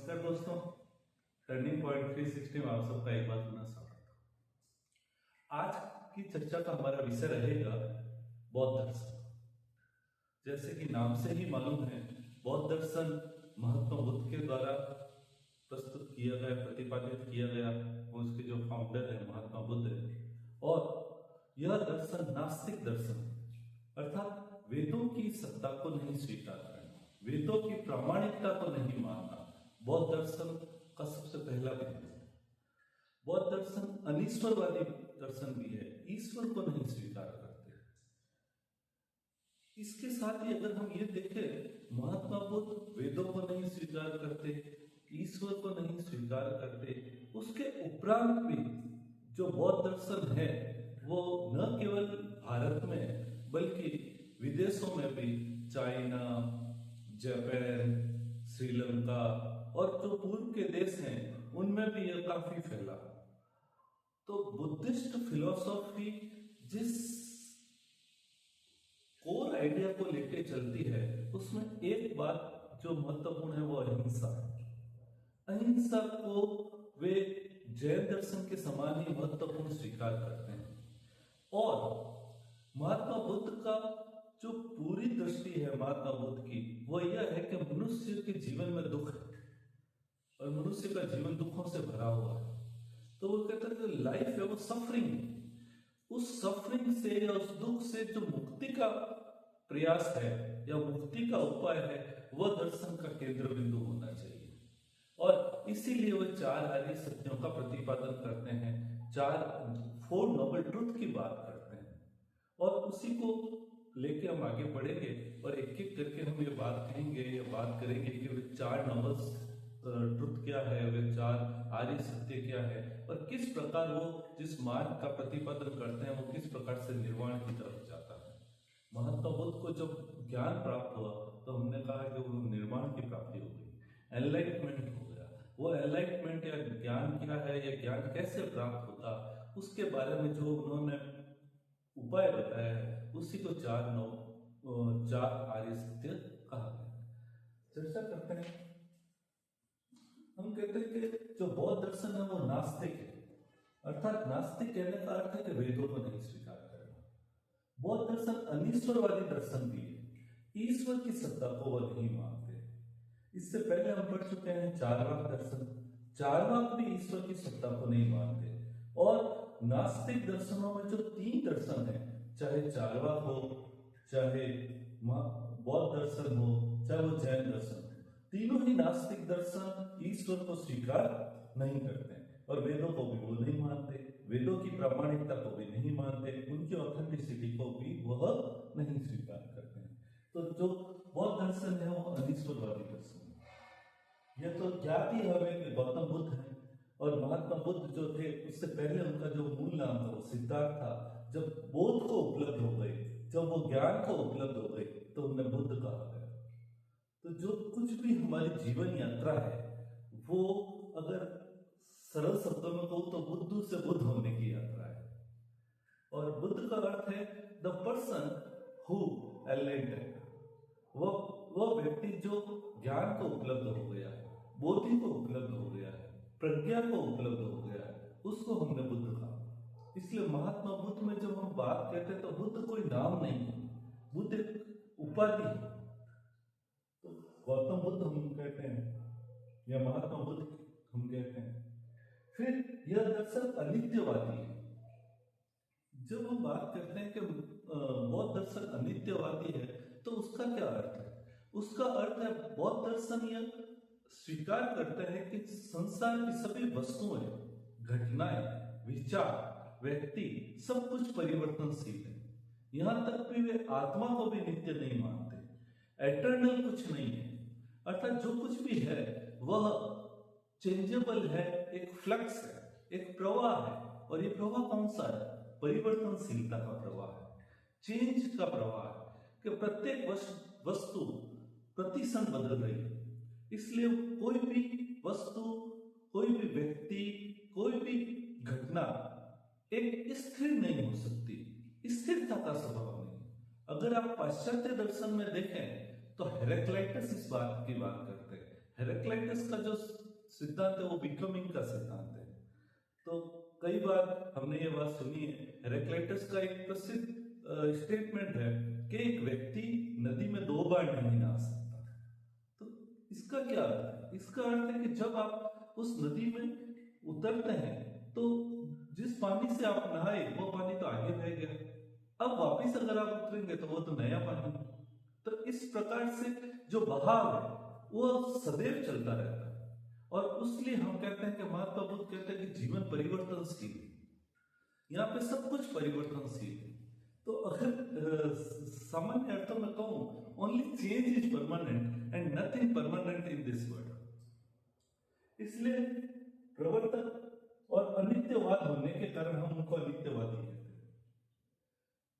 नमस्कार दोस्तों, turning point 360 में आप सबका एक बार पुनः स्वागत है। आज की चर्चा का हमारा विषय रहेगा बौद्ध दर्शन। जैसे कि नाम से ही मालूम है, बौद्ध दर्शन महात्मा बुद्ध के द्वारा प्रस्तुत किया गया, प्रतिपादित किया गया। उसके जो फाउंडर है महात्मा बुद्ध है, और यह दर्शन नास्तिक दर्शन है, अर्थात वेदों की सत्ता को नहीं स्वीकार करना, वेदों की प्रामाणिकता को नहीं मानना बौद्ध दर्शन का सबसे पहला बिंदु है। बौद्ध दर्शन अनीश्वरवादी दर्शन भी है, ईश्वर को नहीं स्वीकार करते। इसके साथ ही अगर हम ये देखें, महात्मा बुद्ध वेदों को नहीं स्वीकार करते, ईश्वर को नहीं स्वीकार करते, उसके उपरांत भी जो बौद्ध दर्शन है वो न केवल भारत में बल्कि विदेशों में भी, चाइना, जापान, श्रीलंका और जो पूर्व के देश हैं उनमें भी यह काफी फैला। तो बुद्धिस्ट फिलॉसफी जिस कोर आइडिया को लेके चलती है, उसमें एक बात जो महत्वपूर्ण है वो अहिंसा है। अहिंसा को वे जैन दर्शन के समान ही महत्वपूर्ण स्वीकार करते हैं। और महात्मा बुद्ध का जो पूरी दृष्टि है महात्मा बुद्ध की, वो यह है कि मनुष्य के जीवन में दुख है और मनुष्य का जीवन दुखों से भरा हुआ है। तो वो कहते हैं कि लाइफ है वो सफरिंग, उस सफरिंग से या उस दुख से जो मुक्ति का प्रयास है या मुक्ति का उपाय है, वह दर्शन का केंद्र बिंदु होना चाहिए। और इसीलिए वो चार आर्य सत्यों का प्रतिपादन करते हैं, फोर नोबल ट्रुथ की बात करते हैं। और उसी को लेके हम आगे बढ़ेंगे और एक एक करके हम ये बात कहेंगे या बात करेंगे कि वे चार नॉबल्स ट्रुथ क्या है, वे चार आर्य सत्य क्या है, और किस प्रकार वो जिस मार्ग का प्रतिपादन करते हैं वो किस प्रकार से निर्वाण की तरफ जाता है। महात्मा बुद्ध को जब ज्ञान प्राप्त हुआ तो हमने कहा कि वो निर्वाण की प्राप्ति हो गई, एनलाइटमेंट हो गया। वो एनलाइटमेंट या ज्ञान क्या है या ज्ञान कैसे प्राप्त होता, उसके बारे में जो उन्होंने उपाय बताया है, उसी को चार आर्य सत्य कहा गया। चर्चा करते हैं। हम कहते हैं कि जो बौद्ध दर्शन है वो नास्तिक है, अर्थात नास्तिक कहने का अर्थ है कि वेदों को नहीं स्वीकार करना। बौद्ध दर्शन अनीश्वरवादी दर्शन भी है, ईश्वर की सत्ता को वह नहीं मानते। इससे पहले हम पढ़ चुके हैं चार्वाक दर्शन, चार्वाक भी ईश्वर की सत्ता को नहीं मानते। और नास्तिक दर्शनों में जो तीन दर्शन है, चाहे चार्वाक हो, चाहे बौद्ध दर्शन हो, चाहे वो जैन दर्शन हो, तीनों ही नास्तिक दर्शन ईश्वर को स्वीकार नहीं करते और वेदों को भी वो नहीं मानते, वेदों की प्रामाणिकता को भी नहीं मानते, उनकी ऑथेंटिसिटी को भी वह नहीं स्वीकार करते हैं। तो जो बौद्ध दर्शन है वो अनीश्वरवादी दर्शन है। यह तो ज्ञात ही हमें कि गौतम बुद्ध है, और महात्मा बुद्ध जो थे उससे पहले उनका जो मूल नाम था वो सिद्धार्थ था। जब बोध को उपलब्ध हो गए, जब वो ज्ञान को उपलब्ध हो गए, तो उन्हें बुद्ध कहा गया। तो जो कुछ भी हमारी जीवन यात्रा है वो अगर सरल शब्दों में कहूं तो बुद्धू से बुद्ध होने की यात्रा है। और बुद्ध का अर्थ है द पर्सन हु एनलाइटेंड, वो व्यक्ति जो ज्ञान को उपलब्ध हो गया है, बोधि को उपलब्ध हो गया है, प्रज्ञा को उपलब्ध हो गया है, उसको हमने बुद्ध कहा। इसलिए महात्मा बुद्ध में जब हम बात कहते हैं तो बुद्ध कोई नाम नहीं है, बुद्ध एक उपाधि है। तो गौतम बुद्ध हम कहते हैं या महात्मा बुद्ध हम कहते हैं। फिर यह दर्शन अनित्यवादी है। जब हम बात करते हैं कि बौद्ध दर्शन अनित्यवादी है तो उसका क्या अर्थ है? उसका अर्थ है बौद्ध दर्शन यह स्वीकार करते हैं कि संसार की सभी वस्तुएं, घटनाएं, विचार, व्यक्ति सब कुछ परिवर्तनशील है। यहां तक भी वे आत्मा को भी नित्य नहीं मानते, एटर्नल कुछ नहीं है। अर्थात जो कुछ भी है वह चेंजेबल है, एक फ्लक्स है, एक प्रवाह है। और ये प्रवाह कौन सा है? परिवर्तनशीलता का प्रवाह है, चेंज का प्रवाह है कि प्रत्येक वस्तु प्रतिक्षण बदल रही है। इसलिए कोई भी वस्तु, कोई भी व्यक्ति, कोई भी घटना एक स्थिर नहीं हो सकती, स्थिरता का स्वभाव नहीं। अगर आप पाश्चात्य दर्शन में देखें तो हेराक्लाइटस इस बात की बात करते हैं। हेराक्लाइटस का जो सिद्धांत है वो बिकमिंग का सिद्धांत है। तो कई बार हमने ये बात सुनी है, हेराक्लाइटस का एक प्रसिद्ध स्टेटमेंट है कि एक व्यक्ति नदी में 2 बार नहीं नहा सकता। तो इसका क्या अर्थ है? इसका अर्थ है कि जब आप उस नदी में उतरते हैं तो जिस पानी से आप नहाए वो पानी तो आगे बह गया, अब वापिस अगर आप उतरेंगे तो वो तो नया पानी। तो इस प्रकार से जो बहाव है वो सदैव चलता रहता है। और इसलिए हम कहते हैं कि महात्मा बुद्ध कहते हैं कि जीवन परिवर्तनशील है, यहाँ पे सब कुछ परिवर्तनशील है। तो अगर सामान्य अर्थों में कहूं, only change is permanent and nothing permanent in this world. इसलिए प्रवर्तक और अनित्यवाद होने के कारण हम उनको अनित्यवादी कहते हैं।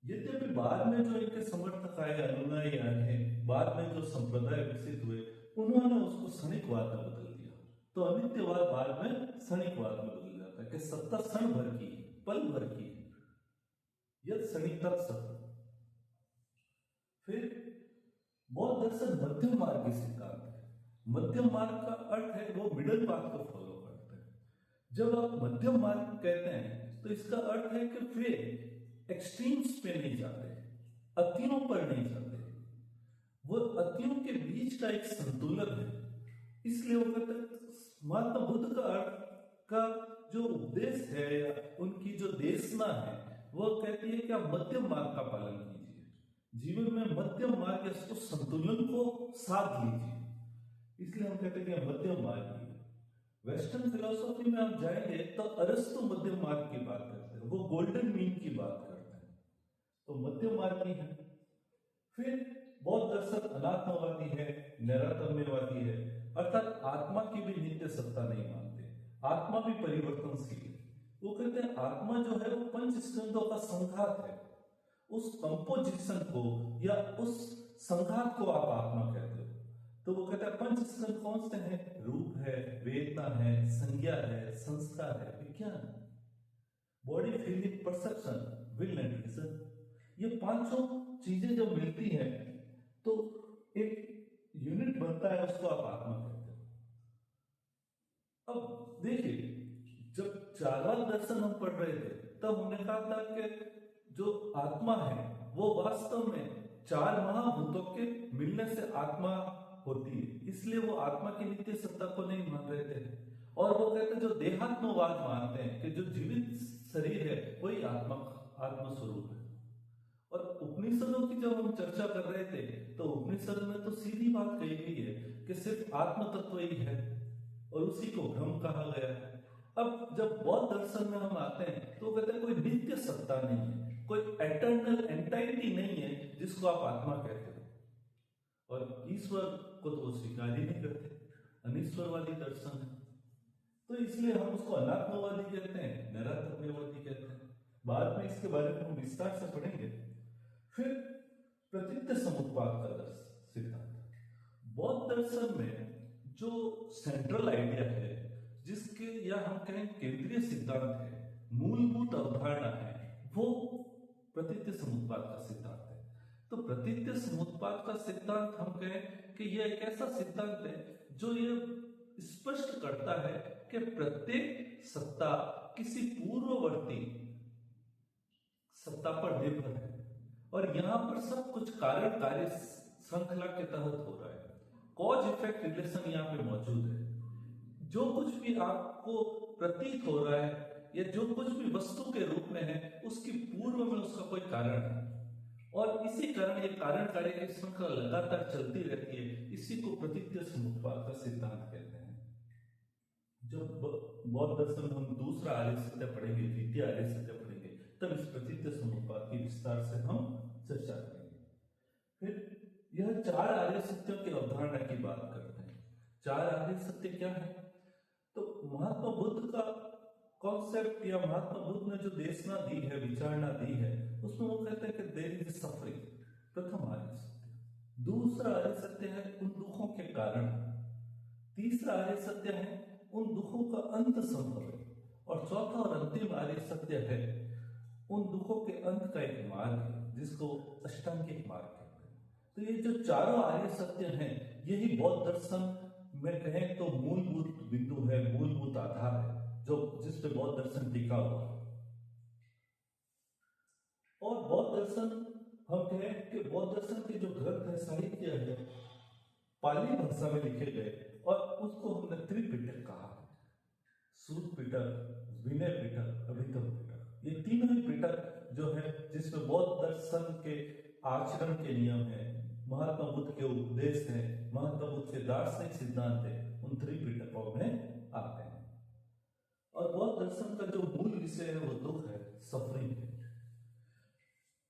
यद्यपि बाद में जो इनके समर्थक आए, अनुयायी आए हैं, बाद में जो संप्रदाय विकसित हुए, उन्होंने उसको क्षणिकवाद में बदल दिया। तो अनित्यवाद बाद में क्षणिकवाद में बदल जाता है कि सत्ता क्षण भर की, पल भर की, यह क्षणिक तक सत्य। फिर बौद्ध दर्शन मध्यम मार्ग की सिद्धांत है। मध्यम मार्ग का अर्थ है वो मिडिल पाथ को फॉलो करते हैं। जब आप मध्यम मार्ग कहते हैं तो इसका अर्थ है कि वे एक्सट्रीम्स पे नहीं जाते, अतियों पर नहीं जाते, वो अतियों के बीच का एक संतुलन है। इसलिए वो कहते हैं महात्मा बुद्ध का अर्थ का जो उपदेश है या उनकी जो देशना है वो कहती है कि आप मध्यम मार्ग का पालन कीजिए, जीवन में मध्यम मार्ग या उस संतुलन को साध लीजिए। इसलिए हम कहते हैं कि मध्यम मार्ग ही है। वेस्टर्न फिलोसॉफी में हम जाएंगे तो अरस्तु मध्यम मार्ग की बात करते हैं, वो गोल्डन मीन की बात करते हैं, तो मध्यम मार्ग ही है। फिर बौद्ध दर्शन अनात्मवादी है, नैरात्म्यवादी है, अर्थात आत्मा की भी नित्य सत्ता नहीं मानते, आत्मा भी परिवर्तनशील है। वो कहते हैं आत्मा जो है वो 5 स्कंदों का संघात है, उस कंपोजिशन को या उस संघात को आप आत्मा कहते हो। तो वो कहते हैं 5 स्कंद कौन से हैं? रूप है, वेदना है, संज्ञा है, संस्कार है, विज्ञान, body, feeling, perception, will and reason. ये 5 चीजें जब मिलती हैं तो एक यूनिट बनता है, उसको आप आत्मा कहते हो। अब देखिए, जब चारवाक दर्शन हम पढ़ रहे थे तब हमने कहा था कि जो आत्मा है वो वास्तव में 4 महाभूतों के मिलने से आत्मा होती है, इसलिए वो आत्मा की नित्य सत्ता को नहीं मान रहे थे। और वो कहते हैं जो देहात्मवाद मानते हैं कि जो जीवित शरीर है वही आत्मा स्वरूप है। और उपनिषदों की जब हम चर्चा कर रहे थे तो उपनिषद में तो सीधी बात कही गई है कि सिर्फ आत्म तत्व ही है और उसी को ब्रह्म कहा गया है। अब जब बौद्ध दर्शन में हम आते हैं तो कहते हैं कोई नित्य सत्ता नहीं है, कोई एटर्नल एंटाइटी नहीं है जिसको आप आत्मा कहते हो, और ईश्वर को तो वो स्वीकार ही नहीं करते, अनिश्वरवादी दर्शन है। तो इसलिए हम उसको अनात्मवादी कहते हैं, नैरात्म्यवादी कहते हैं। बाद में इसके बारे में हम विस्तार से पढ़ेंगे। फिर प्रतीत्य समुत्पाद का सिद्धांत। बौद्ध दर्शन में जो सेंट्रल आइडिया है, जिसके या हम कहें केंद्रीय सिद्धांत है, मूलभूत अवधारणा है, वो प्रतीत्य समुत्पाद का सिद्धांत है। तो प्रतीत्य समुत्पाद का सिद्धांत हम कहें कि यह एक ऐसा सिद्धांत है जो ये स्पष्ट करता है कि प्रत्येक सत्ता किसी पूर्ववर्ती सत्ता पर निर्भर है, और यहां पर सब कुछ कारण कार्य श्रृंखला के तहत हो रहा है, कॉज इफेक्ट रिलेशन यहाँ पे मौजूद है। जो कुछ भी आपको प्रतीत हो रहा है या जो कुछ भी वस्तु के रूप में है उसकी पूर्व में उसका कोई कारण है, और इसी कारण ये कारण कार्य की श्रृंखला लगातार चलती रहती है। इसी को प्रतीत्य समुत्पाद का सिद्धांत कहते हैं। जब बौद्ध दर्शन में हम दूसरा आर्य सत्य पढ़ेंगे, द्वितीय आर्य सत्य पढ़ेंगे, तब इस प्रतीत्य समुत्पाद की विस्तार से हम चर्चा करेंगे। फिर यह 4 आर्य सत्यों की अवधारणा की बात करते हैं। 4 आर्य सत्य क्या है? तो महात्मा बुद्ध का कॉन्सेप्ट या महात्मा बुद्ध ने जो देशना दी है, विचारणा दी है, उसमें वो कहते हैं कि देयर इज सफरिंग, प्रथम आर्य सत्य। दूसरा आर्य सत्य है उन दुखों के कारण। तीसरा आर्य सत्य है उन दुखों का अंत संभव है। और चौथा और अंतिम आर्य सत्य है उन दुखों के अंत का एक मार्ग है, जिसको अष्टांगिक मार्ग कहते हैं। तो ये जो चारों आर्य सत्य हैं, यही बौद्ध दर्शन में कहें तो मूलभूत बिंदु है, मूलभूत आधार है जो जिस पे बौद्ध दर्शन टिका हुआ है। और बौद्ध दर्शन, हम कहें कि बौद्ध दर्शन के जो ग्रंथ है, साहित्य है, पाली भाषा में लिखे गए और उसको हमने त्रिपिटक कहा है। सूत पिटक, विनय पिटक, अभिधम पिटक, ये तीनों ही पिटक जो है जिसमें बौद्ध दर्शन के आचरण के नियम है, महात्मा बुद्ध के उपदेश है, महात्मा बुद्ध के दार्शनिक सिद्धांत है, उन त्रिपिटकों में आते हैं। और बौद्ध दर्शन का जो मूल विषय है वो दुख है, सफरिंग है।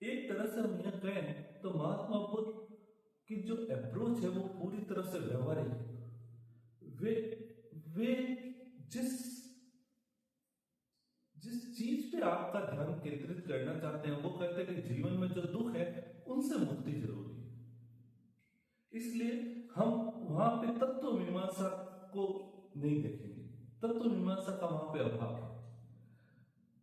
एक तरह से हम यह कहें तो महात्मा बुद्ध की जो अप्रोच है वो पूरी तरह से व्यवहारिक है। वे जिस चीज पे आपका ध्यान केंद्रित करना चाहते हैं, वो कहते हैं कि जीवन में जो दुख है उनसे मुक्ति जरूरी है। इसलिए हम वहां पे तत्व मीमांसा को नहीं देखेंगे, तत्व मीमांसा का वहां पे अभाव है।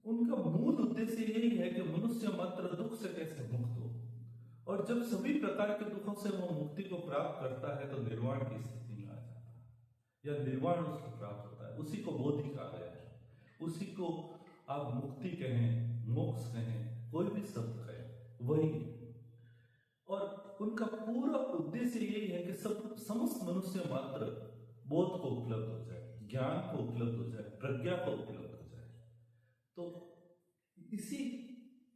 उनका मूल उद्देश्य यही है कि मनुष्य मात्र दुख से कैसे मुक्त हो, और जब सभी प्रकार के दुखों से वो मुक्ति को प्राप्त करता है तो निर्वाण की स्थिति में आ जाता है, या निर्वाण उसको प्राप्त होता है। उसी को बोधि कहा गया है, उसी को आप मुक्ति कहें, मोक्ष कहें, कोई भी शब्द कहें, वही है। और उनका पूरा उद्देश्य यही है कि समस्त मनुष्य मात्र बोध को उपलब्ध हो जाए, ज्ञान को उपलब्ध हो जाए, प्रज्ञा को उपलब्ध हो जाए। तो इसी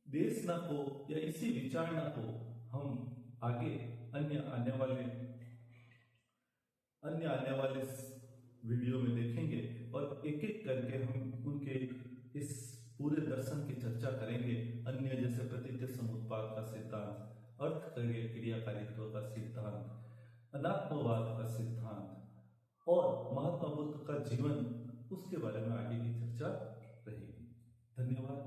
देशना को या इसी विचारणा को हम आगे अन्य आने वाले वीडियो में देखेंगे, और एक एक करके हम उनके इस पूरे दर्शन की चर्चा करेंगे। अन्य जैसे प्रतीत्य समुत्पाद का सिद्धांत, अर्थ क्रियाकारित्व का सिद्धांत, अनात्मवाद का सिद्धांत और महात्मा बुद्ध का जीवन, उसके बारे में आगे की चर्चा रहेगी। धन्यवाद।